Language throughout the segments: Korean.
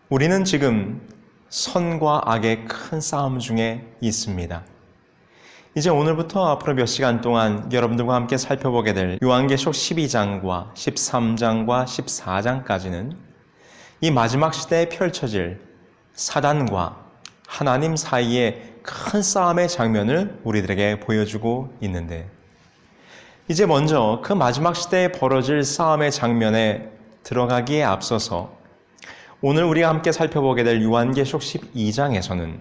우리는 지금 선과 악의 큰 싸움 중에 있습니다. 이제 오늘부터 앞으로 몇 시간 동안 여러분들과 함께 살펴보게 될 요한계시록 12장과 13장과 14장까지는 이 마지막 시대에 펼쳐질 사단과 하나님 사이의 큰 싸움의 장면을 우리들에게 보여주고 있는데, 이제 먼저 그 마지막 시대에 벌어질 싸움의 장면에 들어가기에 앞서서 오늘 우리가 함께 살펴보게 될 요한계시록 12장에서는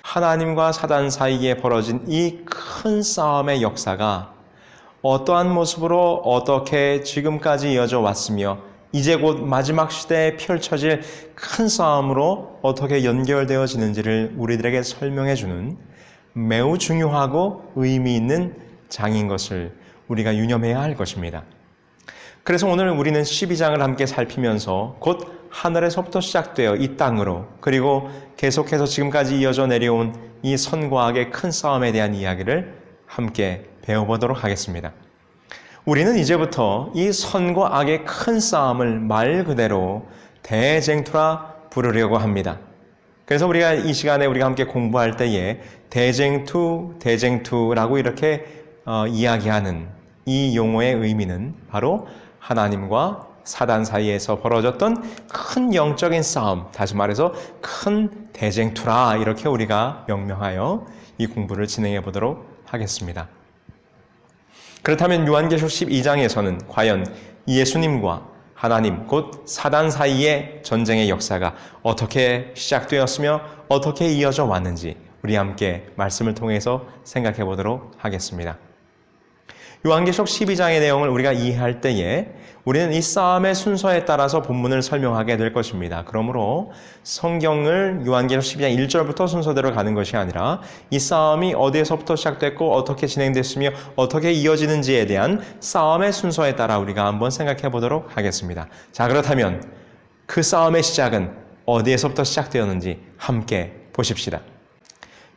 하나님과 사단 사이에 벌어진 이 큰 싸움의 역사가 어떠한 모습으로 어떻게 지금까지 이어져 왔으며 이제 곧 마지막 시대에 펼쳐질 큰 싸움으로 어떻게 연결되어지는지를 우리들에게 설명해 주는 매우 중요하고 의미 있는 장인 것을 우리가 유념해야 할 것입니다. 그래서 오늘 우리는 12장을 함께 살피면서 곧 하늘에서부터 시작되어 이 땅으로, 그리고 계속해서 지금까지 이어져 내려온 이 선과 악의 큰 싸움에 대한 이야기를 함께 배워보도록 하겠습니다. 우리는 이제부터 이 선과 악의 큰 싸움을 말 그대로 대쟁투라 부르려고 합니다. 그래서 우리가 이 시간에 우리가 함께 공부할 때에 대쟁투라고 이렇게 이야기하는 이 용어의 의미는 바로 하나님과 사단 사이에서 벌어졌던 큰 영적인 싸움, 다시 말해서 큰 대쟁투라, 이렇게 우리가 명명하여 이 공부를 진행해 보도록 하겠습니다. 그렇다면 요한계시록 12장에서는 과연 예수님과 하나님, 곧 사단 사이의 전쟁의 역사가 어떻게 시작되었으며 어떻게 이어져 왔는지 우리 함께 말씀을 통해서 생각해 보도록 하겠습니다. 요한계시록 12장의 내용을 우리가 이해할 때에 우리는 이 싸움의 순서에 따라서 본문을 설명하게 될 것입니다. 그러므로 성경을 요한계시록 12장 1절부터 순서대로 가는 것이 아니라 이 싸움이 어디에서부터 시작됐고 어떻게 진행됐으며 어떻게 이어지는지에 대한 싸움의 순서에 따라 우리가 한번 생각해 보도록 하겠습니다. 자, 그렇다면 그 싸움의 시작은 어디에서부터 시작되었는지 함께 보십시다.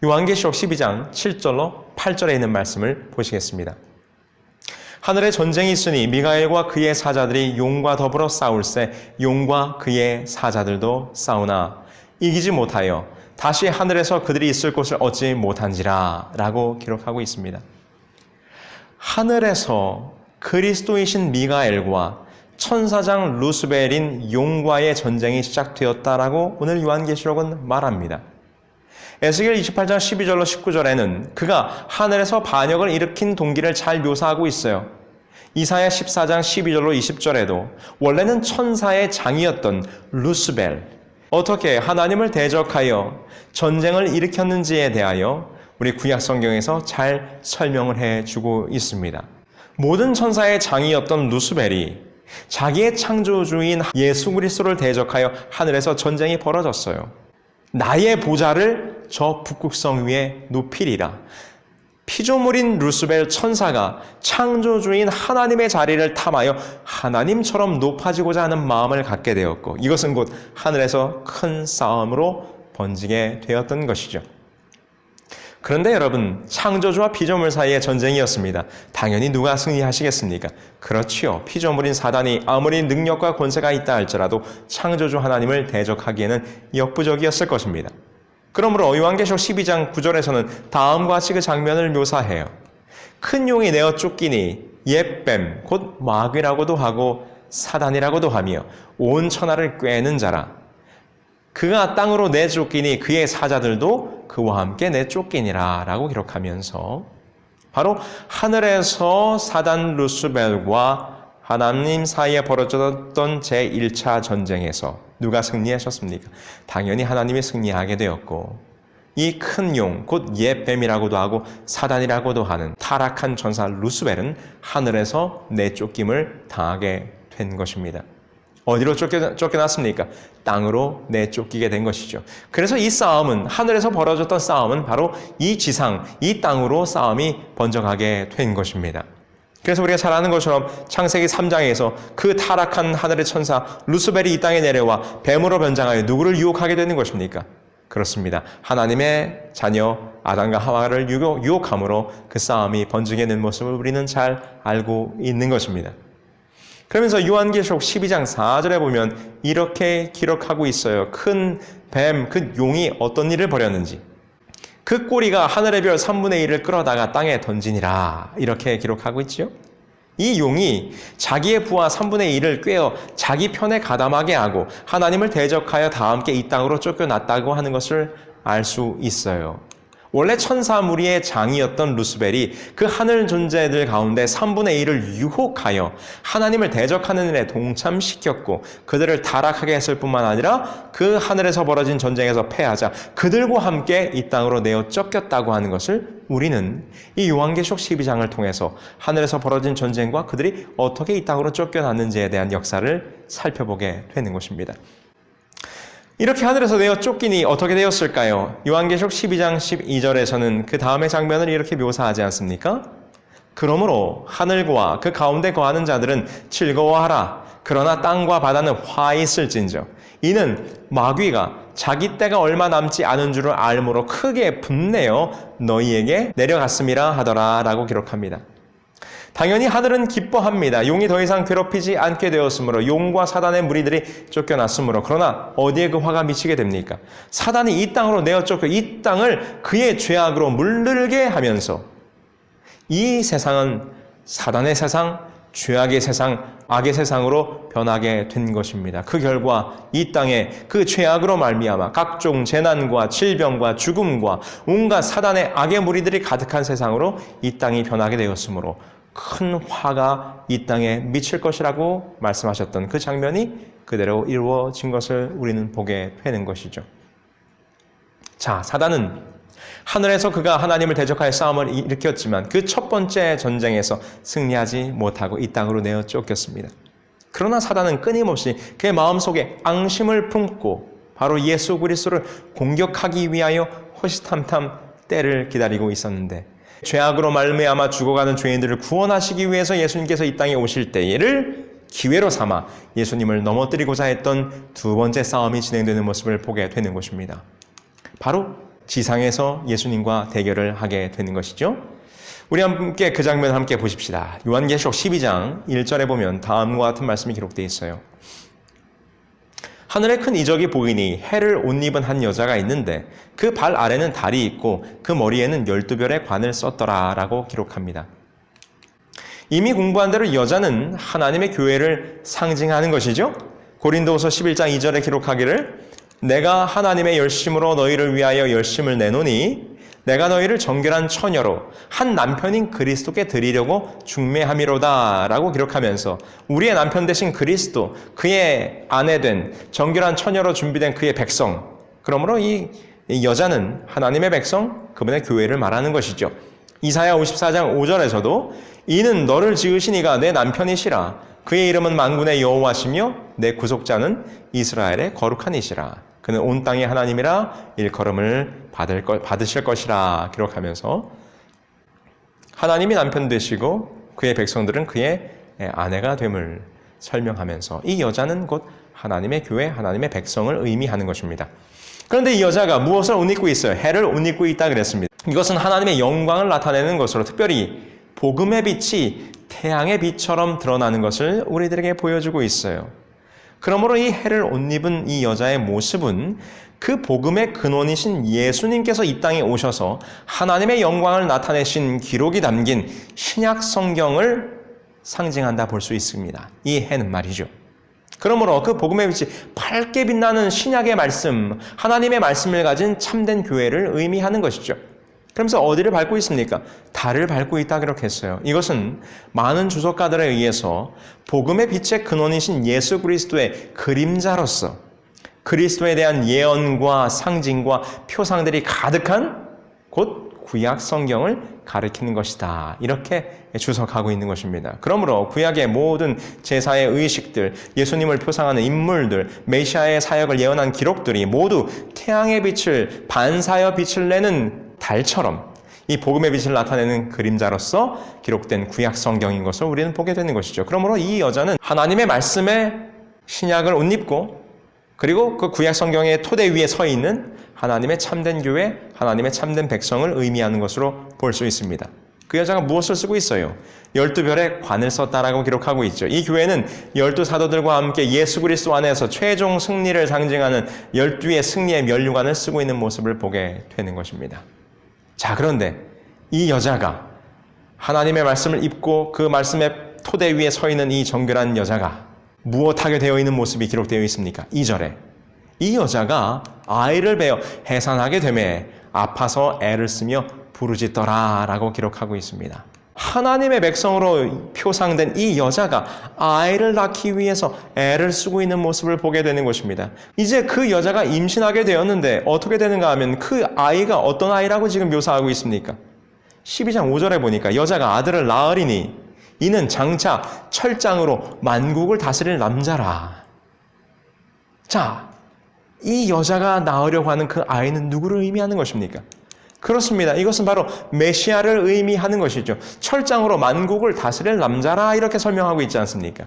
요한계시록 12장 7절로 8절에 있는 말씀을 보시겠습니다. 하늘에 전쟁이 있으니 미가엘과 그의 사자들이 용과 더불어 싸울세 용과 그의 사자들도 싸우나 이기지 못하여 다시 하늘에서 그들이 있을 곳을 얻지 못한지라 라고 기록하고 있습니다. 하늘에서 그리스도이신 미가엘과 천사장 루스벨인 용과의 전쟁이 시작되었다라고 오늘 요한계시록은 말합니다. 에스겔 28장 12절로 19절에는 그가 하늘에서 반역을 일으킨 동기를 잘 묘사하고 있어요. 이사야 14장 12절로 20절에도 원래는 천사의 장이었던 루스벨, 어떻게 하나님을 대적하여 전쟁을 일으켰는지에 대하여 우리 구약 성경에서 잘 설명을 해주고 있습니다. 모든 천사의 장이었던 루스벨이 자기의 창조주인 예수 그리스도를 대적하여 하늘에서 전쟁이 벌어졌어요. 나의 보좌를 저 북극성 위에 높이리라. 피조물인 루스벨 천사가 창조주인 하나님의 자리를 탐하여 하나님처럼 높아지고자 하는 마음을 갖게 되었고, 이것은 곧 하늘에서 큰 싸움으로 번지게 되었던 것이죠. 그런데 여러분, 창조주와 피조물 사이의 전쟁이었습니다. 당연히 누가 승리하시겠습니까? 그렇지요. 피조물인 사단이 아무리 능력과 권세가 있다 할지라도 창조주 하나님을 대적하기에는 역부족이었을 것입니다. 그러므로 요한계시록 12장 9절에서는 다음과 같이 그 장면을 묘사해요. 큰 용이 내어 쫓기니 옛뱀, 곧 마귀라고도 하고 사단이라고도 하며 온 천하를 꿰는 자라. 그가 땅으로 내쫓기니 그의 사자들도 그와 함께 내쫓기니라 라고 기록하면서 바로 하늘에서 사단 루스벨과 하나님 사이에 벌어졌던 제1차 전쟁에서 누가 승리하셨습니까? 당연히 하나님이 승리하게 되었고, 이 큰 용, 곧 옛뱀이라고도 하고 사단이라고도 하는 타락한 전사 루스벨은 하늘에서 내쫓김을 당하게 된 것입니다. 어디로 쫓겨났습니까? 땅으로 내쫓기게 된 것이죠. 그래서 이 싸움은, 하늘에서 벌어졌던 싸움은 바로 이 지상, 이 땅으로 싸움이 번져가게 된 것입니다. 그래서 우리가 잘 아는 것처럼 창세기 3장에서 그 타락한 하늘의 천사 루스벨이 이 땅에 내려와 뱀으로 변장하여 누구를 유혹하게 되는 것입니까? 그렇습니다. 하나님의 자녀 아담과 하와를 유혹함으로 그 싸움이 번지게 된 모습을 우리는 잘 알고 있는 것입니다. 그러면서 요한계시록 12장 4절에 보면 이렇게 기록하고 있어요. 큰 뱀, 그 용이 어떤 일을 벌였는지. 그 꼬리가 하늘의 별 3분의 1을 끌어다가 땅에 던지니라. 이렇게 기록하고 있지요. 이 용이 자기의 부하 3분의 1을 꿰어 자기 편에 가담하게 하고 하나님을 대적하여 다 함께 이 땅으로 쫓겨났다고 하는 것을 알 수 있어요. 원래 천사 무리의 장이었던 루스벨이 그 하늘 존재들 가운데 3분의 1을 유혹하여 하나님을 대적하는 일에 동참시켰고 그들을 타락하게 했을 뿐만 아니라 그 하늘에서 벌어진 전쟁에서 패하자 그들과 함께 이 땅으로 내어 쫓겼다고 하는 것을 우리는 이 요한계시록 12장을 통해서 하늘에서 벌어진 전쟁과 그들이 어떻게 이 땅으로 쫓겨났는지에 대한 역사를 살펴보게 되는 것입니다. 이렇게 하늘에서 내어 쫓기니 어떻게 되었을까요? 요한계시록 12장 12절에서는 그 다음의 장면을 이렇게 묘사하지 않습니까? 그러므로 하늘과 그 가운데 거하는 자들은 즐거워하라. 그러나 땅과 바다는 화 있을진저. 이는 마귀가 자기 때가 얼마 남지 않은 줄을 알므로 크게 분내어 너희에게 내려갔음이라 하더라 라고 기록합니다. 당연히 하늘은 기뻐합니다. 용이 더 이상 괴롭히지 않게 되었으므로 용과 사단의 무리들이 쫓겨났으므로 그러나 어디에 그 화가 미치게 됩니까? 사단이 이 땅으로 내어 쫓겨 이 땅을 그의 죄악으로 물들게 하면서 이 세상은 사단의 세상, 죄악의 세상, 악의 세상으로 변하게 된 것입니다. 그 결과 이 땅에 그 죄악으로 말미암아 각종 재난과 질병과 죽음과 온갖 사단의 악의 무리들이 가득한 세상으로 이 땅이 변하게 되었으므로 큰 화가 이 땅에 미칠 것이라고 말씀하셨던 그 장면이 그대로 이루어진 것을 우리는 보게 되는 것이죠. 자, 사단은 하늘에서 그가 하나님을 대적하여 싸움을 일으켰지만 그 첫 번째 전쟁에서 승리하지 못하고 이 땅으로 내어 쫓겼습니다. 그러나 사단은 끊임없이 그의 마음속에 앙심을 품고 바로 예수 그리스도를 공격하기 위하여 호시탐탐 때를 기다리고 있었는데 죄악으로 말미암아 죽어가는 죄인들을 구원하시기 위해서 예수님께서 이 땅에 오실 때를 기회로 삼아 예수님을 넘어뜨리고자 했던 두 번째 싸움이 진행되는 모습을 보게 되는 것입니다. 바로 지상에서 예수님과 대결을 하게 되는 것이죠. 우리 함께 그 장면을 함께 보십시다. 요한계시록 12장 1절에 보면 다음과 같은 말씀이 기록되어 있어요. 하늘에 큰 이적이 보이니 해를 옷 입은 한 여자가 있는데 그 발 아래는 달이 있고 그 머리에는 12별의 관을 썼더라 라고 기록합니다. 이미 공부한 대로 여자는 하나님의 교회를 상징하는 것이죠. 고린도후서 11장 2절에 기록하기를 내가 하나님의 열심으로 너희를 위하여 열심을 내노니 내가 너희를 정결한 처녀로 한 남편인 그리스도께 드리려고 중매함이로다 라고 기록하면서 우리의 남편 되신 그리스도, 그의 아내 된 정결한 처녀로 준비된 그의 백성, 그러므로 이 여자는 하나님의 백성, 그분의 교회를 말하는 것이죠. 이사야 54장 5절에서도 이는 너를 지으신 이가 내 남편이시라. 그의 이름은 만군의 여호와시며 내 구속자는 이스라엘의 거룩한 이시라. 그는 온 땅의 하나님이라 일컬음을 받으실 것이라 기록하면서 하나님이 남편 되시고 그의 백성들은 그의 아내가 됨을 설명하면서 이 여자는 곧 하나님의 교회, 하나님의 백성을 의미하는 것입니다. 그런데 이 여자가 무엇을 옷 입고 있어요? 해를 옷 입고 있다 그랬습니다. 이것은 하나님의 영광을 나타내는 것으로 특별히 복음의 빛이 태양의 빛처럼 드러나는 것을 우리들에게 보여주고 있어요. 그러므로 이 해를 옷 입은 이 여자의 모습은 그 복음의 근원이신 예수님께서 이 땅에 오셔서 하나님의 영광을 나타내신 기록이 담긴 신약 성경을 상징한다 볼 수 있습니다. 이 해는 말이죠. 그러므로 그 복음의 빛이 밝게 빛나는 신약의 말씀, 하나님의 말씀을 가진 참된 교회를 의미하는 것이죠. 그러면서 어디를 밟고 있습니까? 달을 밟고 있다 기록했어요. 이것은 많은 주석가들에 의해서 복음의 빛의 근원이신 예수 그리스도의 그림자로서 그리스도에 대한 예언과 상징과 표상들이 가득한 곧 구약 성경을 가리키는 것이다. 이렇게 주석하고 있는 것입니다. 그러므로 구약의 모든 제사의 의식들, 예수님을 표상하는 인물들, 메시아의 사역을 예언한 기록들이 모두 태양의 빛을 반사여 빛을 내는 달처럼 이 복음의 빛을 나타내는 그림자로서 기록된 구약 성경인 것을 우리는 보게 되는 것이죠. 그러므로 이 여자는 하나님의 말씀에 신약을 옷 입고 그리고 그 구약 성경의 토대 위에 서 있는 하나님의 참된 교회, 하나님의 참된 백성을 의미하는 것으로 볼 수 있습니다. 그 여자가 무엇을 쓰고 있어요? 12별의 관을 썼다라고 기록하고 있죠. 이 교회는 12사도들과 함께 예수 그리스도 안에서 최종 승리를 상징하는 12의 승리의 면류관을 쓰고 있는 모습을 보게 되는 것입니다. 자, 그런데 이 여자가 하나님의 말씀을 입고 그 말씀의 토대 위에 서 있는 이 정결한 여자가 무엇하게 되어 있는 모습이 기록되어 있습니까? 2절에 이 여자가 아이를 베어 해산하게 되매 아파서 애를 쓰며 부르짖더라 라고 기록하고 있습니다. 하나님의 백성으로 표상된 이 여자가 아이를 낳기 위해서 애를 쓰고 있는 모습을 보게 되는 것입니다. 이제 그 여자가 임신하게 되었는데 어떻게 되는가 하면 그 아이가 어떤 아이라고 지금 묘사하고 있습니까? 12장 5절에 보니까 여자가 아들을 낳으리니 이는 장차 철장으로 만국을 다스릴 남자라. 자, 이 여자가 낳으려고 하는 그 아이는 누구를 의미하는 것입니까? 그렇습니다. 이것은 바로 메시아를 의미하는 것이죠. 철장으로 만국을 다스릴 남자라 이렇게 설명하고 있지 않습니까?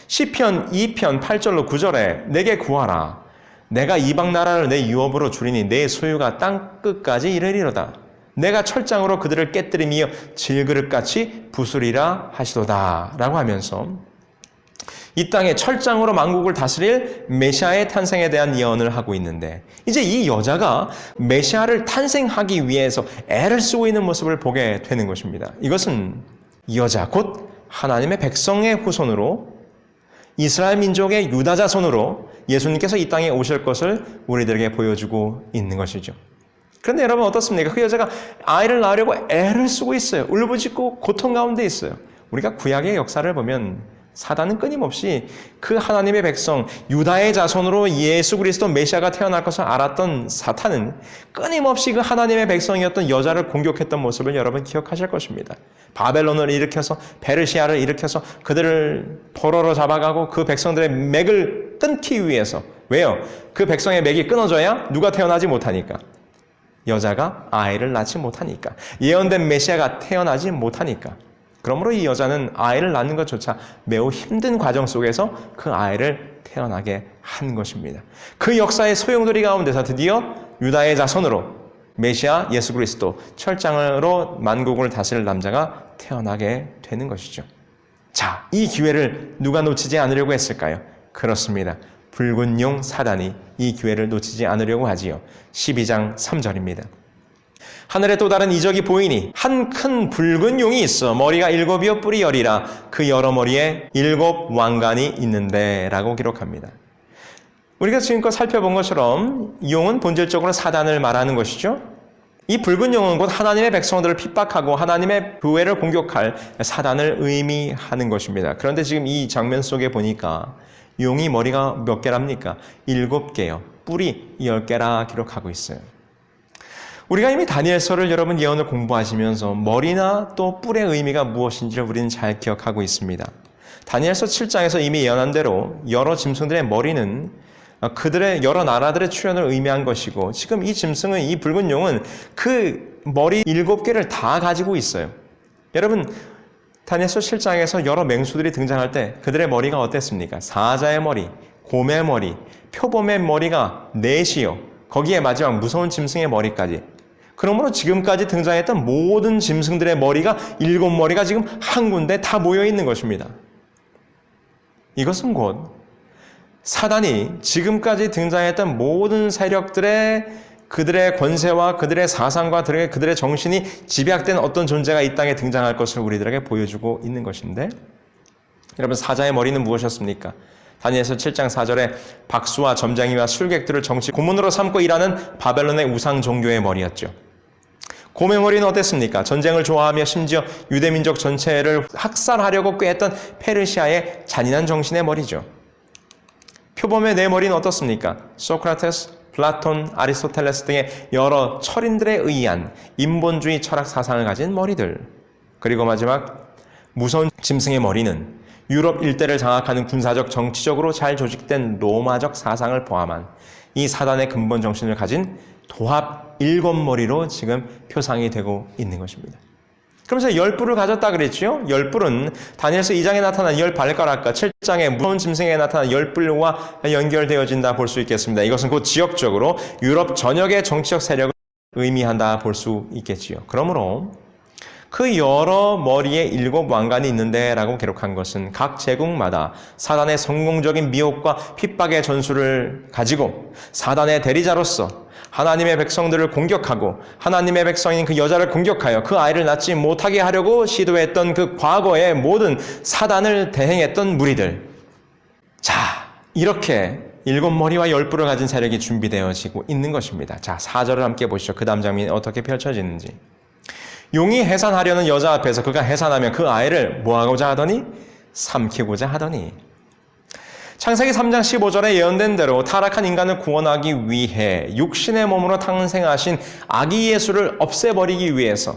시편 2편 8절로 9절에 내게 구하라. 내가 이방 나라를 내 유업으로 주리니 내 소유가 땅 끝까지 이르리로다. 내가 철장으로 그들을 깨뜨리며 질그릇같이 부수리라 하시도다 라고 하면서 이 땅에 철장으로 만국을 다스릴 메시아의 탄생에 대한 예언을 하고 있는데 이제 이 여자가 메시아를 탄생하기 위해서 애를 쓰고 있는 모습을 보게 되는 것입니다. 이것은 이 여자 곧 하나님의 백성의 후손으로 이스라엘 민족의 유다 자손으로 예수님께서 이 땅에 오실 것을 우리들에게 보여주고 있는 것이죠. 그런데 여러분 어떻습니까? 그 여자가 아이를 낳으려고 애를 쓰고 있어요. 울부짖고 고통 가운데 있어요. 우리가 구약의 역사를 보면 사단은 끊임없이 그 하나님의 백성 유다의 자손으로 예수 그리스도 메시아가 태어날 것을 알았던 사탄은 끊임없이 그 하나님의 백성이었던 여자를 공격했던 모습을 여러분 기억하실 것입니다. 바벨론을 일으켜서 페르시아를 일으켜서 그들을 포로로 잡아가고 그 백성들의 맥을 끊기 위해서 왜요? 그 백성의 맥이 끊어져야 누가 태어나지 못하니까 여자가 아이를 낳지 못하니까 예언된 메시아가 태어나지 못하니까 그러므로 이 여자는 아이를 낳는 것조차 매우 힘든 과정 속에서 그 아이를 태어나게 한 것입니다. 그 역사의 소용돌이 가운데서 드디어 유다의 자손으로 메시아 예수 그리스도 철장으로 만국을 다스릴 남자가 태어나게 되는 것이죠. 자, 이 기회를 누가 놓치지 않으려고 했을까요? 그렇습니다. 붉은 용 사단이 이 기회를 놓치지 않으려고 하지요. 12장 3절입니다. 하늘에 또 다른 이적이 보이니 한 큰 붉은 용이 있어 머리가 7이요 뿔이 10이라 그 여러 머리에 7 왕관이 있는데 라고 기록합니다. 우리가 지금껏 살펴본 것처럼 용은 본질적으로 사단을 말하는 것이죠. 이 붉은 용은 곧 하나님의 백성들을 핍박하고 하나님의 교회를 공격할 사단을 의미하는 것입니다. 그런데 지금 이 장면 속에 보니까 용이 머리가 몇 개랍니까? 7개요. 뿔이 10개라 기록하고 있어요. 우리가 이미 다니엘서를 여러분 예언을 공부하시면서 머리나 또 뿔의 의미가 무엇인지를 우리는 잘 기억하고 있습니다. 다니엘서 7장에서 이미 예언한 대로 여러 짐승들의 머리는 그들의 여러 나라들의 출현을 의미한 것이고 지금 이 짐승은 이 붉은 용은 그 머리 7개를 다 가지고 있어요. 여러분 다니엘서 7장에서 여러 맹수들이 등장할 때 그들의 머리가 어땠습니까? 사자의 머리, 곰의 머리, 표범의 머리가 4이요. 거기에 마지막 무서운 짐승의 머리까지. 그러므로 지금까지 등장했던 모든 짐승들의 머리가 7머리가 지금 한 군데 다 모여 있는 것입니다. 이것은 곧 사단이 지금까지 등장했던 모든 세력들의 그들의 권세와 그들의 사상과 그들의 정신이 집약된 어떤 존재가 이 땅에 등장할 것을 우리들에게 보여주고 있는 것인데 여러분 사자의 머리는 무엇이었습니까? 다니엘서 7장 4절에 박수와 점쟁이와 술객들을 정치 고문으로 삼고 일하는 바벨론의 우상 종교의 머리였죠. 곰의 머리는 어땠습니까? 전쟁을 좋아하며 심지어 유대민족 전체를 학살하려고 꾀했던 페르시아의 잔인한 정신의 머리죠. 표범의 네 머리는 어떻습니까? 소크라테스, 플라톤, 아리스토텔레스 등의 여러 철인들에 의한 인본주의 철학 사상을 가진 머리들. 그리고 마지막 무서운 짐승의 머리는 유럽 일대를 장악하는 군사적 정치적으로 잘 조직된 로마적 사상을 포함한 이 사단의 근본 정신을 가진 도합 7머리로 지금 표상이 되고 있는 것입니다. 그러면서 10뿔을 가졌다 그랬죠? 10뿔은 다니엘서 2장에 나타난 10발가락과 7장의 무서운 짐승에 나타난 10뿔과 연결되어진다 볼 수 있겠습니다. 이것은 곧 지역적으로 유럽 전역의 정치적 세력을 의미한다 볼 수 있겠지요. 그러므로 그 여러 머리에 7 왕관이 있는데 라고 기록한 것은 각 제국마다 사단의 성공적인 미혹과 핍박의 전술을 가지고 사단의 대리자로서 하나님의 백성들을 공격하고 하나님의 백성인 그 여자를 공격하여 그 아이를 낳지 못하게 하려고 시도했던 그 과거의 모든 사단을 대행했던 무리들. 자, 이렇게 7머리와 10뿔을 가진 세력이 준비되어지고 있는 것입니다. 자, 4절을 함께 보시죠. 그 다음 장면이 어떻게 펼쳐지는지. 용이 해산하려는 여자 앞에서 그가 해산하면 그 아이를 뭐하고자 하더니? 삼키고자 하더니. 창세기 3장 15절에 예언된 대로 타락한 인간을 구원하기 위해 육신의 몸으로 탄생하신 아기 예수를 없애버리기 위해서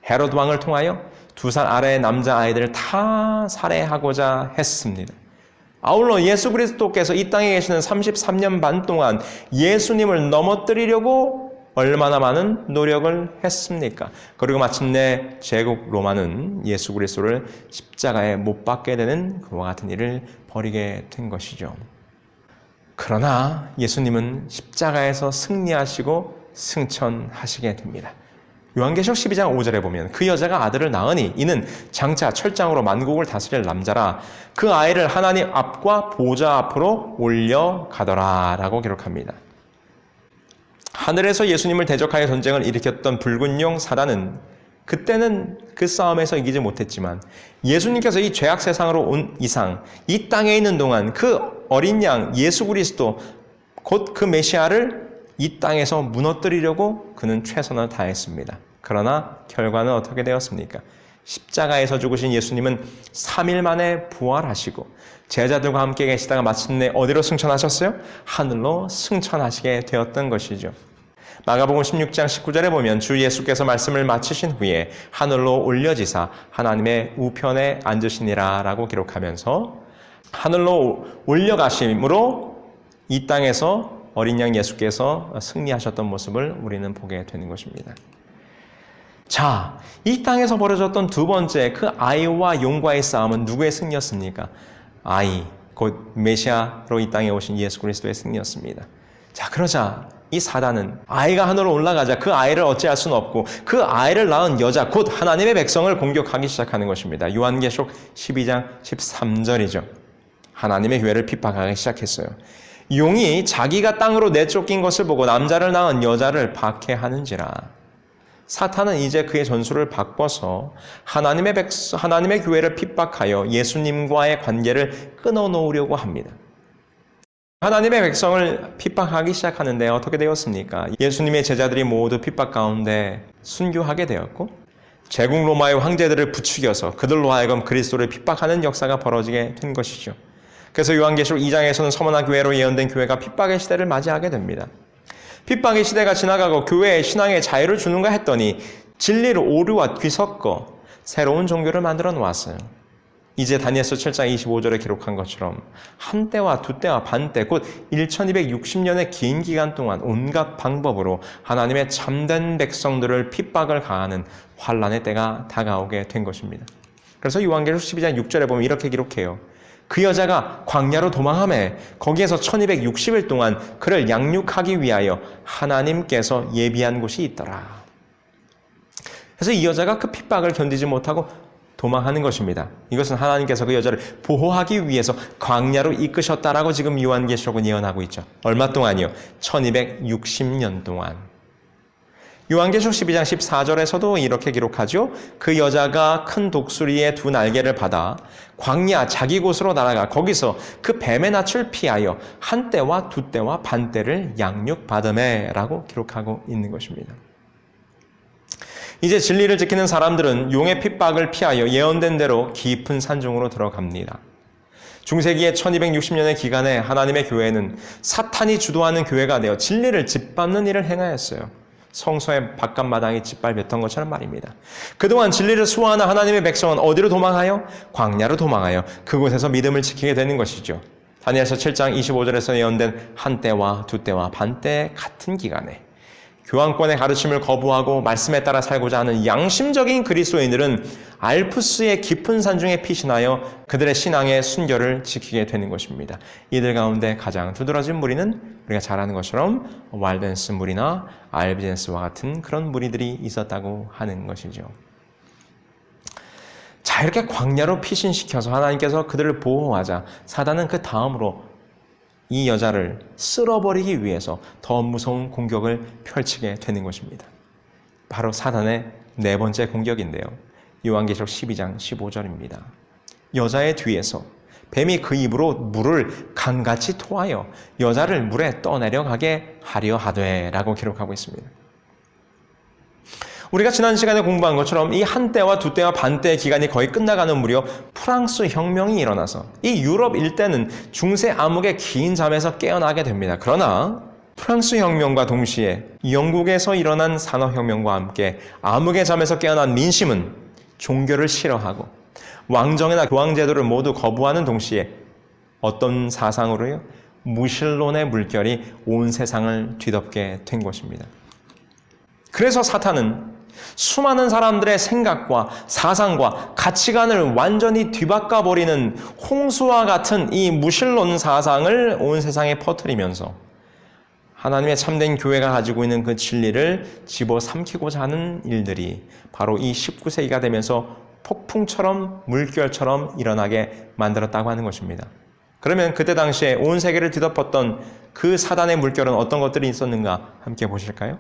헤롯 왕을 통하여 2살 아래의 남자아이들을 다 살해하고자 했습니다. 아울러 예수 그리스도께서 이 땅에 계시는 33년 반 동안 예수님을 넘어뜨리려고 얼마나 많은 노력을 했습니까? 그리고 마침내 제국 로마는 예수 그리스도를 십자가에 못 박게 되는 그와 같은 일을 벌이게 된 것이죠. 그러나 예수님은 십자가에서 승리하시고 승천하시게 됩니다. 요한계시록 12장 5절에 보면 그 여자가 아들을 낳으니 이는 장차 철장으로 만국을 다스릴 남자라 그 아이를 하나님 앞과 보좌 앞으로 올려가더라 라고 기록합니다. 하늘에서 예수님을 대적하여 전쟁을 일으켰던 붉은 용 사단은 그때는 그 싸움에서 이기지 못했지만 예수님께서 이 죄악 세상으로 온 이상 이 땅에 있는 동안 그 어린 양 예수 그리스도 곧 그 메시아를 이 땅에서 무너뜨리려고 그는 최선을 다했습니다. 그러나 결과는 어떻게 되었습니까? 십자가에서 죽으신 예수님은 3일 만에 부활하시고 제자들과 함께 계시다가 마침내 어디로 승천하셨어요? 하늘로 승천하시게 되었던 것이죠. 마가복음 16장 19절에 보면 주 예수께서 말씀을 마치신 후에 하늘로 올려지사 하나님의 우편에 앉으시니라 라고 기록하면서 하늘로 올려가심으로 이 땅에서 어린 양 예수께서 승리하셨던 모습을 우리는 보게 되는 것입니다. 자, 이 땅에서 벌어졌던 두 번째 그 아이와 용과의 싸움은 누구의 승리였습니까? 아이, 곧 메시아로 이 땅에 오신 예수 그리스도의 승리였습니다. 자, 그러자 이 사단은 아이가 하늘로 올라가자 그 아이를 어찌할 수는 없고 그 아이를 낳은 여자 곧 하나님의 백성을 공격하기 시작하는 것입니다. 요한계시록 12장 13절이죠. 하나님의 교회를 핍박하기 시작했어요. 용이 자기가 땅으로 내쫓긴 것을 보고 남자를 낳은 여자를 박해하는지라. 사탄은 이제 그의 전술을 바꿔서 하나님의 교회를 핍박하여 예수님과의 관계를 끊어놓으려고 합니다. 하나님의 백성을 핍박하기 시작하는데 어떻게 되었습니까? 예수님의 제자들이 모두 핍박 가운데 순교하게 되었고 제국 로마의 황제들을 부추겨서 그들로 하여금 그리스도를 핍박하는 역사가 벌어지게 된 것이죠. 그래서 요한계시록 2장에서는 서머나 교회로 예언된 교회가 핍박의 시대를 맞이하게 됩니다. 핍박의 시대가 지나가고 교회의 신앙의 자유를 주는가 했더니 진리를 오류와 뒤섞어 새로운 종교를 만들어 놓았어요. 이제 다니엘서 7장 25절에 기록한 것처럼 한때와 두때와 반때 곧 1260년의 긴 기간 동안 온갖 방법으로 하나님의 참된 백성들을 핍박을 가하는 환란의 때가 다가오게 된 것입니다. 그래서 요한계시록 12장 6절에 보면 이렇게 기록해요. 그 여자가 광야로 도망하매 거기에서 1260일 동안 그를 양육하기 위하여 하나님께서 예비한 곳이 있더라. 그래서 이 여자가 그 핍박을 견디지 못하고 도망하는 것입니다. 이것은 하나님께서 그 여자를 보호하기 위해서 광야로 이끄셨다라고 지금 요한계시록은 예언하고 있죠. 얼마 동안이요? 1260년 동안. 요한계시록 12장 14절에서도 이렇게 기록하죠. 그 여자가 큰 독수리의 2 날개를 받아 광야 자기 곳으로 날아가 거기서 그 뱀의 낯을 피하여 한때와 두때와 반때를 양육받으매라고 기록하고 있는 것입니다. 이제 진리를 지키는 사람들은 용의 핍박을 피하여 예언된 대로 깊은 산중으로 들어갑니다. 중세기의 1260년의 기간에 하나님의 교회는 사탄이 주도하는 교회가 되어 진리를 짓밟는 일을 행하였어요. 성소의 바깥마당이 짓밟혔던 것처럼 말입니다. 그동안 진리를 수호하는 하나님의 백성은 어디로 도망하여? 광야로 도망하여 그곳에서 믿음을 지키게 되는 것이죠. 다니엘서 7장 25절에서 예언된 한때와 두때와 반때 같은 기간에 교황권의 가르침을 거부하고 말씀에 따라 살고자 하는 양심적인 그리스도인들은 알프스의 깊은 산중에 피신하여 그들의 신앙의 순결을 지키게 되는 것입니다. 이들 가운데 가장 두드러진 무리는 우리가 잘 아는 것처럼 walden스 무리나 알비젠스와 같은 그런 무리들이 있었다고 하는 것이죠. 자, 이렇게 광야로 피신시켜서 하나님께서 그들을 보호하자 사단은 그 다음으로 이 여자를 쓸어버리기 위해서 더 무서운 공격을 펼치게 되는 것입니다. 바로 사단의 네 번째 공격인데요. 요한계시록 12장 15절입니다. 여자의 뒤에서 뱀이 그 입으로 물을 강같이 토하여 여자를 물에 떠내려가게 하려 하되 라고 기록하고 있습니다. 우리가 지난 시간에 공부한 것처럼 이 한때와 두때와 반때의 기간이 거의 끝나가는 무렵 프랑스 혁명이 일어나서 이 유럽 일대는 중세 암흑의 긴 잠에서 깨어나게 됩니다. 그러나 프랑스 혁명과 동시에 영국에서 일어난 산업혁명과 함께 암흑의 잠에서 깨어난 민심은 종교를 싫어하고 왕정이나 교황제도를 모두 거부하는 동시에 어떤 사상으로요? 무신론의 물결이 온 세상을 뒤덮게 된 것입니다. 그래서 사탄은 수많은 사람들의 생각과 사상과 가치관을 완전히 뒤바꿔버리는 홍수와 같은 이 무신론 사상을 온 세상에 퍼뜨리면서 하나님의 참된 교회가 가지고 있는 그 진리를 집어삼키고자 하는 일들이 바로 이 19세기가 되면서 폭풍처럼 물결처럼 일어나게 만들었다고 하는 것입니다. 그러면 그때 당시에 온 세계를 뒤덮었던 그 사단의 물결은 어떤 것들이 있었는가 함께 보실까요?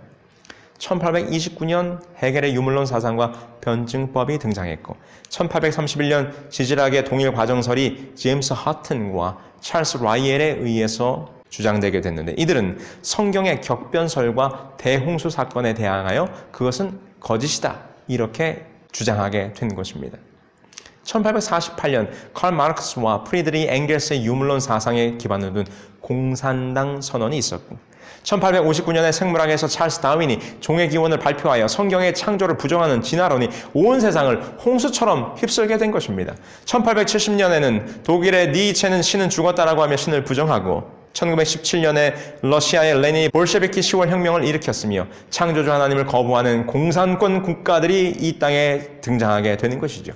1829년 헤겔의 유물론 사상과 변증법이 등장했고 1831년 지질학의 동일 과정설이 제임스 하튼과 찰스 라이엘에 의해서 주장되게 됐는데 이들은 성경의 격변설과 대홍수 사건에 대항하여 그것은 거짓이다 이렇게 주장하게 된 것입니다. 1848년 칼 마르크스와 프리드리히 엥겔스의 유물론 사상에 기반을 둔 공산당 선언이 있었고 1859년에 생물학에서 찰스 다윈이 종의 기원을 발표하여 성경의 창조를 부정하는 진화론이 온 세상을 홍수처럼 휩쓸게 된 것입니다. 1870년에는 독일의 니체는 신은 죽었다라고 하며 신을 부정하고 1917년에 러시아의 레닌이 볼셰비키 10월 혁명을 일으켰으며 창조주 하나님을 거부하는 공산권 국가들이 이 땅에 등장하게 되는 것이죠.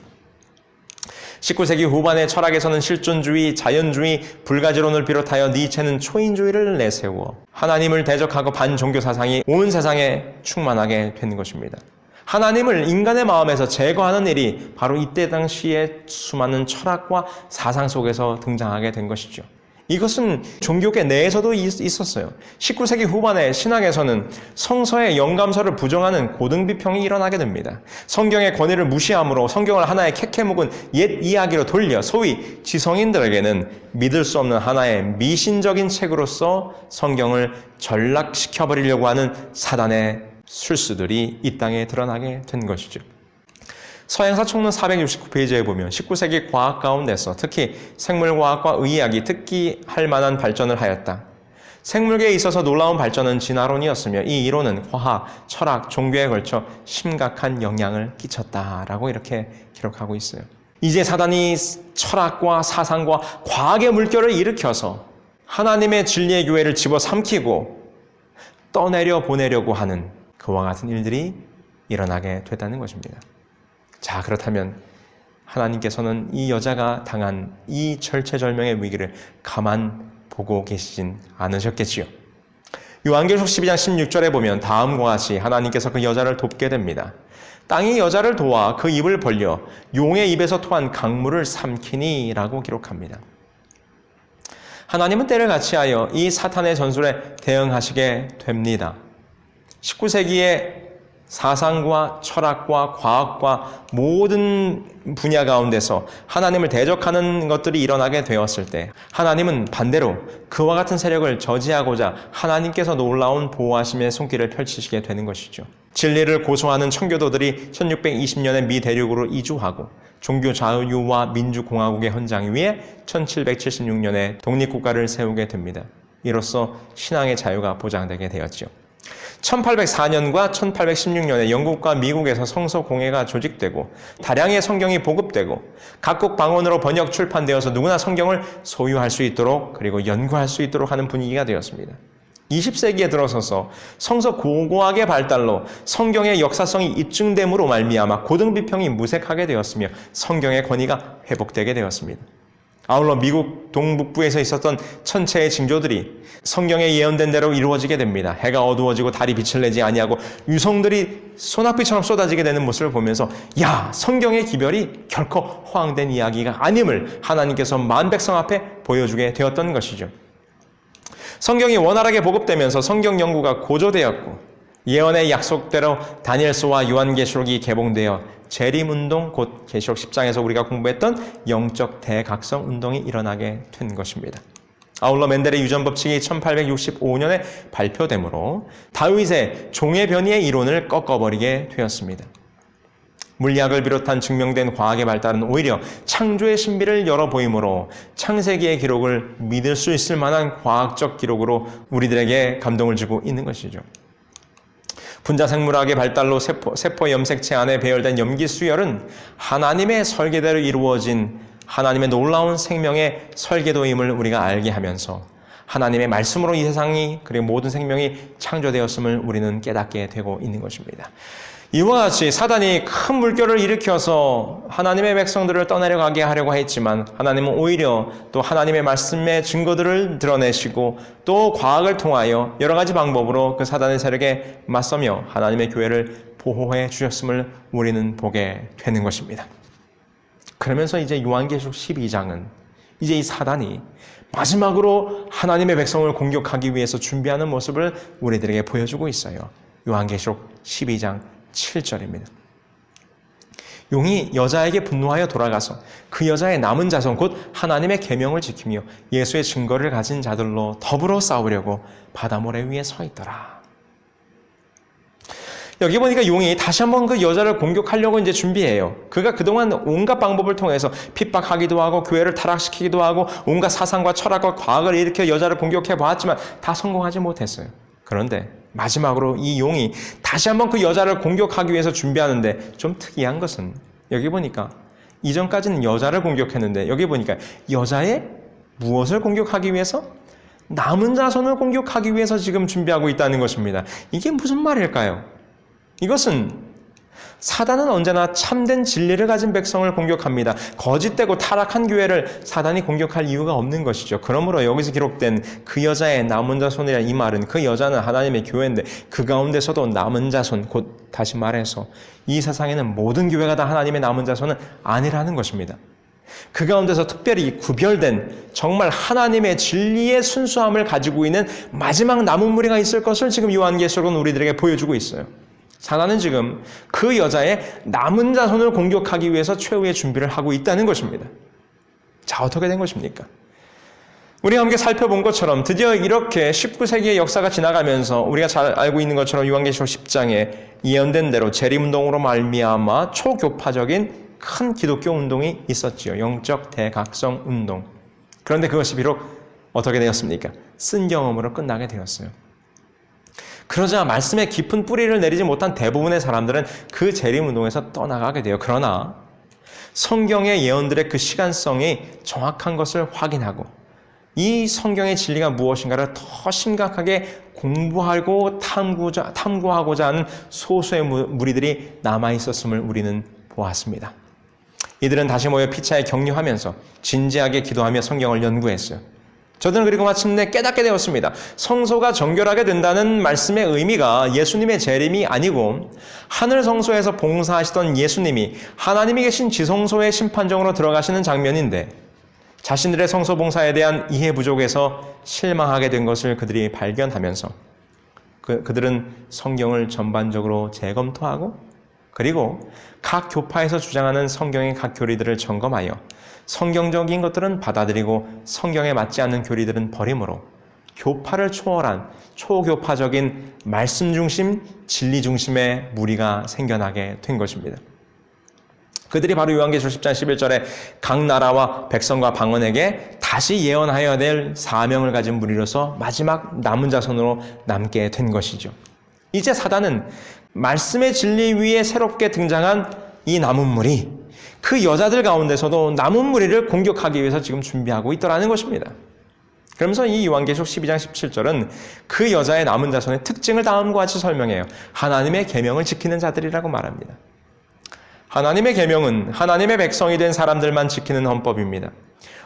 19세기 후반의 철학에서는 실존주의, 자연주의, 불가지론을 비롯하여 니체는 초인주의를 내세워 하나님을 대적하고 반종교 사상이 온 세상에 충만하게 된 것입니다. 하나님을 인간의 마음에서 제거하는 일이 바로 이때 당시에 수많은 철학과 사상 속에서 등장하게 된 것이죠. 이것은 종교계 내에서도 있었어요. 19세기 후반에 신학에서는 성서의 영감서를 부정하는 고등비평이 일어나게 됩니다. 성경의 권위를 무시함으로 성경을 하나의 캐캐묵은 옛 이야기로 돌려 소위 지성인들에게는 믿을 수 없는 하나의 미신적인 책으로서 성경을 전락시켜버리려고 하는 사단의 술수들이 이 땅에 드러나게 된 것이죠. 서양사 총론 469페이지에 보면 19세기 과학 가운데서 특히 생물과학과 의학이 특기할 만한 발전을 하였다. 생물계에 있어서 놀라운 발전은 진화론이었으며 이 이론은 화학, 철학, 종교에 걸쳐 심각한 영향을 끼쳤다라고 이렇게 기록하고 있어요. 이제 사단이 철학과 사상과 과학의 물결을 일으켜서 하나님의 진리의 교회를 집어삼키고 떠내려 보내려고 하는 그와 같은 일들이 일어나게 됐다는 것입니다. 자, 그렇다면 하나님께서는 이 여자가 당한 이 절체절명의 위기를 가만 보고 계시진 않으셨겠지요. 요한계시록 12장 16절에 보면 다음과 같이 하나님께서 그 여자를 돕게 됩니다. 땅이 여자를 도와 그 입을 벌려 용의 입에서 토한 강물을 삼키니 라고 기록합니다. 하나님은 때를 같이하여 이 사탄의 전술에 대응하시게 됩니다. 19세기에 사상과 철학과 과학과 모든 분야 가운데서 하나님을 대적하는 것들이 일어나게 되었을 때 하나님은 반대로 그와 같은 세력을 저지하고자 하나님께서 놀라운 보호하심의 손길을 펼치시게 되는 것이죠. 진리를 고소하는 청교도들이 1620년에 미 대륙으로 이주하고 종교 자유와 민주공화국의 헌장 위에 1776년에 독립국가를 세우게 됩니다. 이로써 신앙의 자유가 보장되게 되었죠. 1804년과 1816년에 영국과 미국에서 성서 공회가 조직되고 다량의 성경이 보급되고 각국 방언으로 번역 출판되어서 누구나 성경을 소유할 수 있도록 그리고 연구할 수 있도록 하는 분위기가 되었습니다. 20세기에 들어서서 성서 고고학의 발달로 성경의 역사성이 입증됨으로 말미암아 고등비평이 무색하게 되었으며 성경의 권위가 회복되게 되었습니다. 아울러 미국 동북부에서 있었던 천체의 징조들이 성경에 예언된 대로 이루어지게 됩니다. 해가 어두워지고 달이 빛을 내지 아니하고 유성들이 소낙비처럼 쏟아지게 되는 모습을 보면서 야, 성경의 기별이 결코 허황된 이야기가 아님을 하나님께서 만백성 앞에 보여주게 되었던 것이죠. 성경이 원활하게 보급되면서 성경 연구가 고조되었고 예언의 약속대로 다니엘서와 요한계시록이 개봉되어 재림운동, 곧 계시록 10장에서 우리가 공부했던 영적 대각성 운동이 일어나게 된 것입니다. 아울러 멘델의 유전법칙이 1865년에 발표되므로 다윗의 종의 변이의 이론을 꺾어버리게 되었습니다. 물리학을 비롯한 증명된 과학의 발달은 오히려 창조의 신비를 열어보이므로 창세기의 기록을 믿을 수 있을 만한 과학적 기록으로 우리들에게 감동을 주고 있는 것이죠. 분자생물학의 발달로 세포 염색체 안에 배열된 염기수혈은 하나님의 설계대로 이루어진 하나님의 놀라운 생명의 설계도임을 우리가 알게 하면서 하나님의 말씀으로 이 세상이 그리고 모든 생명이 창조되었음을 우리는 깨닫게 되고 있는 것입니다. 이와 같이 사단이 큰 물결을 일으켜서 하나님의 백성들을 떠내려가게 하려고 했지만 하나님은 오히려 또 하나님의 말씀의 증거들을 드러내시고 또 과학을 통하여 여러 가지 방법으로 그 사단의 세력에 맞서며 하나님의 교회를 보호해 주셨음을 우리는 보게 되는 것입니다. 그러면서 이제 요한계시록 12장은 이제 이 사단이 마지막으로 하나님의 백성을 공격하기 위해서 준비하는 모습을 우리들에게 보여주고 있어요. 요한계시록 12장 7절입니다. 용이 여자에게 분노하여 돌아가서 그 여자의 남은 자손 곧 하나님의 계명을 지키며 예수의 증거를 가진 자들로 더불어 싸우려고 바다 모래 위에 서 있더라. 여기 보니까 용이 다시 한번 그 여자를 공격하려고 이제 준비해요. 그가 그동안 온갖 방법을 통해서 핍박하기도 하고 교회를 타락시키기도 하고 온갖 사상과 철학과 과학을 일으켜 여자를 공격해 보았지만 다 성공하지 못했어요. 그런데 마지막으로 이 용이 다시 한번 그 여자를 공격하기 위해서 준비하는데 좀 특이한 것은 여기 보니까 이전까지는 여자를 공격했는데 여기 보니까 여자의 무엇을 공격하기 위해서? 남은 자손을 공격하기 위해서 지금 준비하고 있다는 것입니다. 이게 무슨 말일까요? 이것은 사단은 언제나 참된 진리를 가진 백성을 공격합니다. 거짓되고 타락한 교회를 사단이 공격할 이유가 없는 것이죠. 그러므로 여기서 기록된 그 여자의 남은 자손이라는 이 말은 그 여자는 하나님의 교회인데 그 가운데서도 남은 자손, 곧 다시 말해서 이 세상에는 모든 교회가 다 하나님의 남은 자손은 아니라는 것입니다. 그 가운데서 특별히 구별된 정말 하나님의 진리의 순수함을 가지고 있는 마지막 남은 무리가 있을 것을 지금 요한계시록은 우리들에게 보여주고 있어요. 사단은 지금 그 여자의 남은 자손을 공격하기 위해서 최후의 준비를 하고 있다는 것입니다. 자, 어떻게 된 것입니까? 우리가 함께 살펴본 것처럼 드디어 이렇게 19세기의 역사가 지나가면서 우리가 잘 알고 있는 것처럼 요한계시록 10장에 예언된 대로 재림운동으로 말미암아 초교파적인 큰 기독교 운동이 있었지요. 영적 대각성 운동. 그런데 그것이 비록 어떻게 되었습니까? 쓴 경험으로 끝나게 되었어요. 그러자 말씀에 깊은 뿌리를 내리지 못한 대부분의 사람들은 그 재림운동에서 떠나가게 돼요. 그러나 성경의 예언들의 그 시간성이 정확한 것을 확인하고 이 성경의 진리가 무엇인가를 더 심각하게 공부하고 탐구하고자 하는 소수의 무리들이 남아있었음을 우리는 보았습니다. 이들은 다시 모여 피차에 격려하면서 진지하게 기도하며 성경을 연구했어요. 저들은 그리고 마침내 깨닫게 되었습니다. 성소가 정결하게 된다는 말씀의 의미가 예수님의 재림이 아니고 하늘 성소에서 봉사하시던 예수님이 하나님이 계신 지성소의 심판정으로 들어가시는 장면인데 자신들의 성소 봉사에 대한 이해 부족에서 실망하게 된 것을 그들이 발견하면서 그들은 성경을 전반적으로 재검토하고 그리고 각 교파에서 주장하는 성경의 각 교리들을 점검하여 성경적인 것들은 받아들이고 성경에 맞지 않는 교리들은 버림으로 교파를 초월한 초교파적인 말씀 중심, 진리 중심의 무리가 생겨나게 된 것입니다. 그들이 바로 요한계시록 10장 11절에 각 나라와 백성과 방언에게 다시 예언하여야 될 사명을 가진 무리로서 마지막 남은 자손으로 남게 된 것이죠. 이제 사단은 말씀의 진리 위에 새롭게 등장한 이 남은 무리, 그 여자들 가운데서도 남은 무리를 공격하기 위해서 지금 준비하고 있더라는 것입니다. 그러면서 이 요한계시록 12장 17절은 그 여자의 남은 자손의 특징을 다음과 같이 설명해요. 하나님의 계명을 지키는 자들이라고 말합니다. 하나님의 계명은 하나님의 백성이 된 사람들만 지키는 헌법입니다.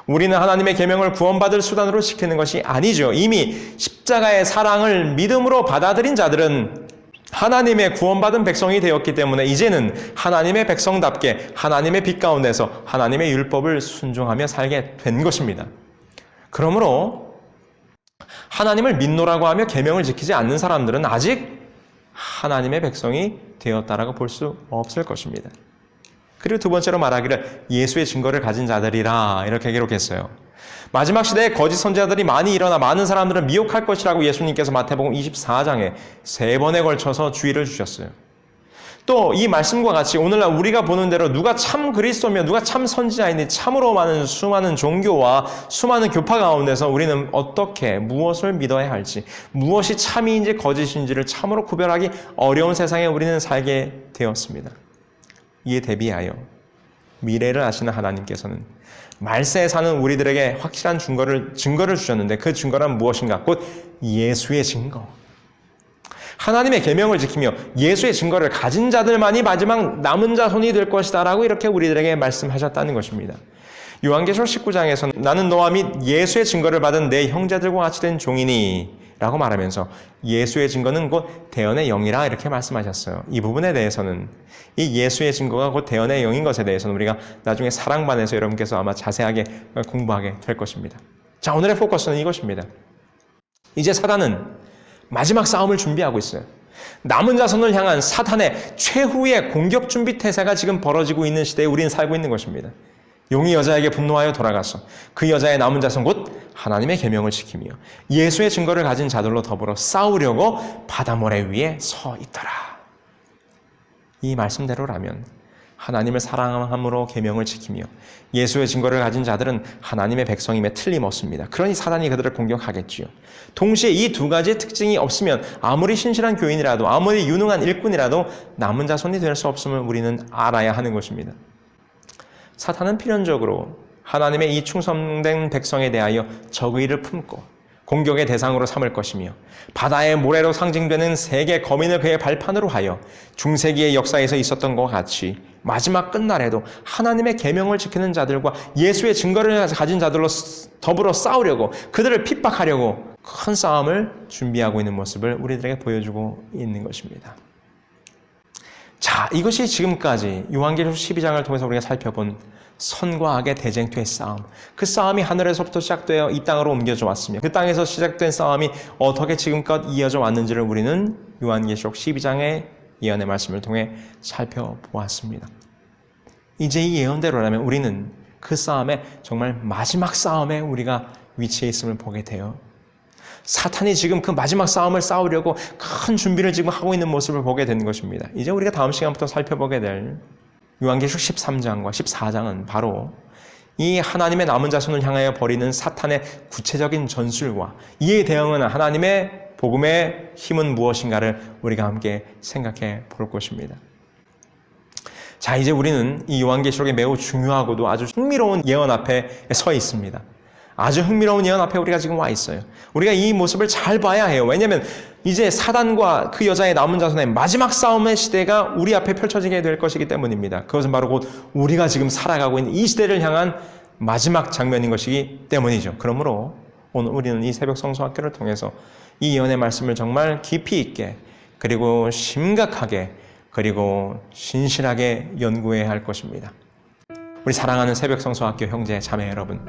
우리는 하나님의 계명을 구원받을 수단으로 지키는 것이 아니죠. 이미 십자가의 사랑을 믿음으로 받아들인 자들은 하나님의 구원받은 백성이 되었기 때문에 이제는 하나님의 백성답게 하나님의 빛 가운데서 하나님의 율법을 순종하며 살게 된 것입니다. 그러므로 하나님을 믿노라고 하며 계명을 지키지 않는 사람들은 아직 하나님의 백성이 되었다라고 볼 수 없을 것입니다. 그리고 두 번째로 말하기를 예수의 증거를 가진 자들이라 이렇게 기록했어요. 마지막 시대에 거짓 선지자들이 많이 일어나 많은 사람들을 미혹할 것이라고 예수님께서 마태복음 24장에 3번에 걸쳐서 주의를 주셨어요. 또 이 말씀과 같이 오늘날 우리가 보는 대로 누가 참 그리스도며 누가 참 선지자인지 참으로 많은 수많은 종교와 수많은 교파 가운데서 우리는 어떻게 무엇을 믿어야 할지 무엇이 참인지 거짓인지를 참으로 구별하기 어려운 세상에 우리는 살게 되었습니다. 이에 대비하여 미래를 아시는 하나님께서는 말세에 사는 우리들에게 확실한 증거를 주셨는데 그 증거란 무엇인가? 곧 예수의 증거. 하나님의 계명을 지키며 예수의 증거를 가진 자들만이 마지막 남은 자손이 될 것이다 라고 이렇게 우리들에게 말씀하셨다는 것입니다. 요한계시록 19장에서는 나는 너와 및 예수의 증거를 받은 내 형제들과 같이 된 종이니 라고 말하면서 예수의 증거는 곧 대언의 영이라 이렇게 말씀하셨어요. 이 부분에 대해서는 이 예수의 증거가 곧 대언의 영인 것에 대해서는 우리가 나중에 사랑반에서 여러분께서 아마 자세하게 공부하게 될 것입니다. 자, 오늘의 포커스는 이것입니다. 이제 사단은 마지막 싸움을 준비하고 있어요. 남은 자손을 향한 사탄의 최후의 공격 준비 태세가 지금 벌어지고 있는 시대에 우리는 살고 있는 것입니다. 용이 여자에게 분노하여 돌아가서 그 여자의 남은 자손 곧 하나님의 계명을 지키며 예수의 증거를 가진 자들로 더불어 싸우려고 바다 모래 위에 서 있더라. 이 말씀대로라면 하나님을 사랑함으로 계명을 지키며 예수의 증거를 가진 자들은 하나님의 백성임에 틀림없습니다. 그러니 사단이 그들을 공격하겠지요. 동시에 이 두 가지의 특징이 없으면 아무리 신실한 교인이라도 아무리 유능한 일꾼이라도 남은 자손이 될 수 없음을 우리는 알아야 하는 것입니다. 사탄은 필연적으로 하나님의 이 충성된 백성에 대하여 적의를 품고 공격의 대상으로 삼을 것이며 바다의 모래로 상징되는 세계 거민을 그의 발판으로 하여 중세기의 역사에서 있었던 것 같이 마지막 끝날에도 하나님의 계명을 지키는 자들과 예수의 증거를 가진 자들로 더불어 싸우려고 그들을 핍박하려고 큰 싸움을 준비하고 있는 모습을 우리들에게 보여주고 있는 것입니다. 자, 이것이 지금까지 요한계시록 12장을 통해서 우리가 살펴본 선과 악의 대쟁투의 싸움. 그 싸움이 하늘에서부터 시작되어 이 땅으로 옮겨져 왔으며 그 땅에서 시작된 싸움이 어떻게 지금껏 이어져 왔는지를 우리는 요한계시록 12장의 예언의 말씀을 통해 살펴보았습니다. 이제 이 예언대로라면 우리는 그 싸움의 정말 마지막 싸움에 우리가 위치해 있음을 보게 돼요. 사탄이 지금 그 마지막 싸움을 싸우려고 큰 준비를 지금 하고 있는 모습을 보게 된 것입니다. 이제 우리가 다음 시간부터 살펴보게 될 요한계시록 13장과 14장은 바로 이 하나님의 남은 자손을 향하여 벌이는 사탄의 구체적인 전술과 이에 대응하는 하나님의 복음의 힘은 무엇인가를 우리가 함께 생각해 볼 것입니다. 자, 이제 우리는 이 요한계시록의 매우 중요하고도 아주 흥미로운 예언 앞에 서 있습니다. 아주 흥미로운 예언 앞에 우리가 지금 와 있어요. 우리가 이 모습을 잘 봐야 해요. 왜냐하면 이제 사단과 그 여자의 남은 자손의 마지막 싸움의 시대가 우리 앞에 펼쳐지게 될 것이기 때문입니다. 그것은 바로 곧 우리가 지금 살아가고 있는 이 시대를 향한 마지막 장면인 것이기 때문이죠. 그러므로 오늘 우리는 이 새벽 성서학교를 통해서 이 예언의 말씀을 정말 깊이 있게 그리고 심각하게 그리고 신실하게 연구해야 할 것입니다. 우리 사랑하는 새벽 성서학교 형제 자매 여러분,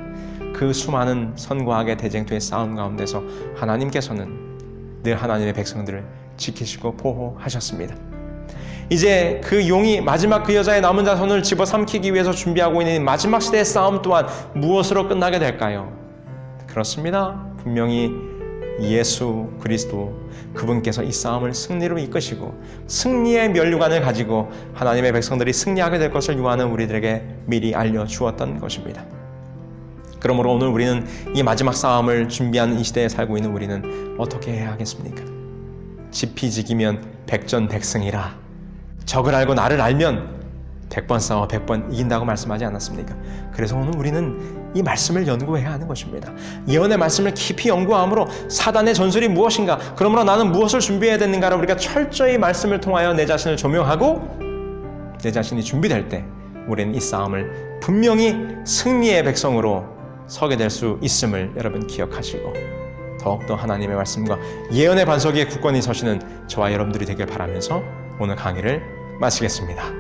그 수많은 선과 악의 대쟁투의 싸움 가운데서 하나님께서는 늘 하나님의 백성들을 지키시고 보호하셨습니다. 이제 그 용이 마지막 그 여자의 남은 자손을 집어삼키기 위해서 준비하고 있는 마지막 시대의 싸움 또한 무엇으로 끝나게 될까요? 그렇습니다. 분명히 예수 그리스도 그분께서 이 싸움을 승리로 이끄시고 승리의 면류관을 가지고 하나님의 백성들이 승리하게 될 것을 요한은 우리들에게 미리 알려주었던 것입니다. 그러므로 오늘 우리는 이 마지막 싸움을 준비하는 이 시대에 살고 있는 우리는 어떻게 해야 하겠습니까? 지피지기면 백전백승이라. 적을 알고 나를 알면 100번 싸워 100번 이긴다고 말씀하지 않았습니까? 그래서 오늘 우리는 이 말씀을 연구해야 하는 것입니다. 예언의 말씀을 깊이 연구함으로 사단의 전술이 무엇인가, 그러므로 나는 무엇을 준비해야 되는가를 우리가 철저히 말씀을 통하여 내 자신을 조명하고 내 자신이 준비될 때 우리는 이 싸움을 분명히 승리의 백성으로 서게 될 수 있음을 여러분 기억하시고 더욱더 하나님의 말씀과 예언의 반석 위에 굳건히 서시는 저와 여러분들이 되길 바라면서 오늘 강의를 마치겠습니다.